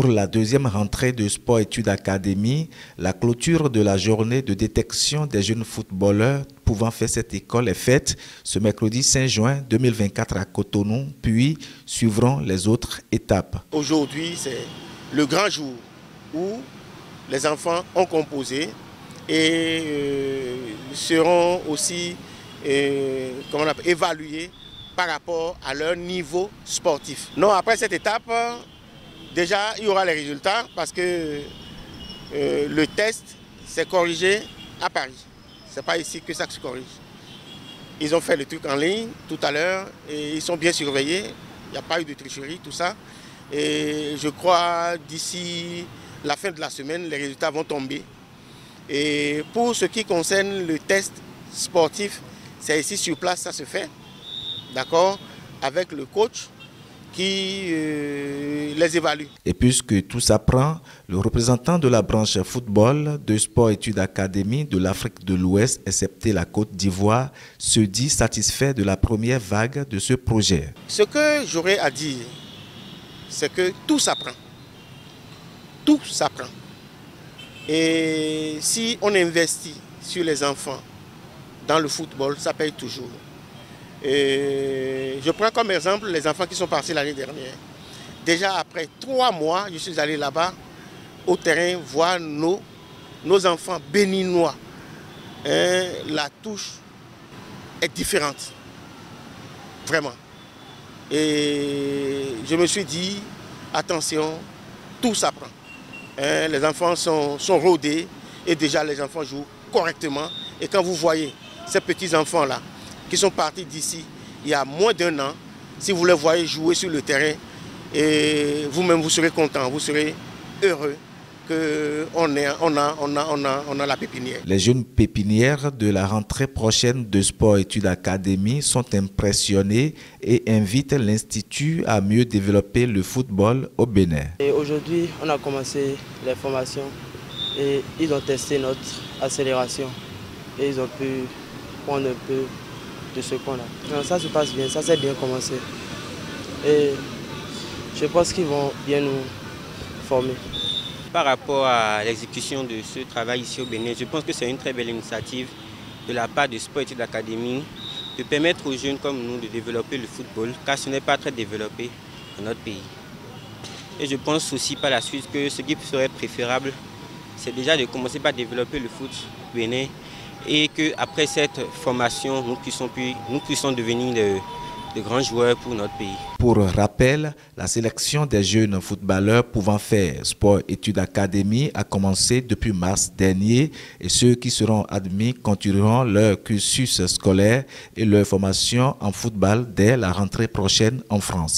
Pour la deuxième rentrée de Sport Études Académie, la clôture de la journée de détection des jeunes footballeurs pouvant faire cette école est faite ce mercredi 5 juin 2024 à Cotonou, puis suivront les autres étapes. Aujourd'hui, c'est le grand jour où les enfants ont composé et seront aussi évalués par rapport à leur niveau sportif. Non, après cette étape, déjà il y aura les résultats parce que le test s'est corrigé à Paris. Ce n'est pas ici que ça se corrige. Ils ont fait le truc en ligne tout à l'heure et ils sont bien surveillés. Il n'y a pas eu de tricherie, tout ça. Et je crois d'ici la fin de la semaine, les résultats vont tomber. Et pour ce qui concerne le test sportif, c'est ici sur place, ça se fait. D'accord, avec le coach qui les évalue. Et puisque tout s'apprend, le représentant de la branche football de Sport Études Académie de l'Afrique de l'Ouest, excepté la Côte d'Ivoire, se dit satisfait de la première vague de ce projet. Ce que j'aurais à dire, c'est que tout s'apprend. Tout s'apprend. Et si on investit sur les enfants dans le football, ça paye toujours. Et je prends comme exemple les enfants qui sont partis l'année dernière. Déjà après 3 mois, je suis allé là-bas au terrain voir nos enfants béninois. La touche est différente, vraiment. Et je me suis dit, attention, tout s'apprend. Les enfants sont rodés et déjà les enfants jouent correctement. Et quand vous voyez ces petits enfants-là, qui sont partis d'ici il y a moins d'1 an, si vous les voyez jouer sur le terrain, et vous-même vous serez content, vous serez heureux qu'on a la pépinière. Les jeunes pépinières de la rentrée prochaine de Sport Études Académie sont impressionnés et invitent l'Institut à mieux développer le football au Bénin. Aujourd'hui, on a commencé les formations et ils ont testé notre accélération et ils ont pu prendre un peu de ce qu'on a. Ça se passe bien, ça s'est bien commencé. Et je pense qu'ils vont bien nous former. Par rapport à l'exécution de ce travail ici au Bénin, je pense que c'est une très belle initiative de la part de Sport Études Académie de permettre aux jeunes comme nous de développer le football, car ce n'est pas très développé dans notre pays. Et je pense aussi par la suite que ce qui serait préférable, c'est déjà de commencer par développer le foot au Bénin et qu'après cette formation, nous puissions devenir de grands joueurs pour notre pays. Pour rappel, la sélection des jeunes footballeurs pouvant faire Sport Études Académie a commencé depuis mars dernier et ceux qui seront admis continueront leur cursus scolaire et leur formation en football dès la rentrée prochaine en France.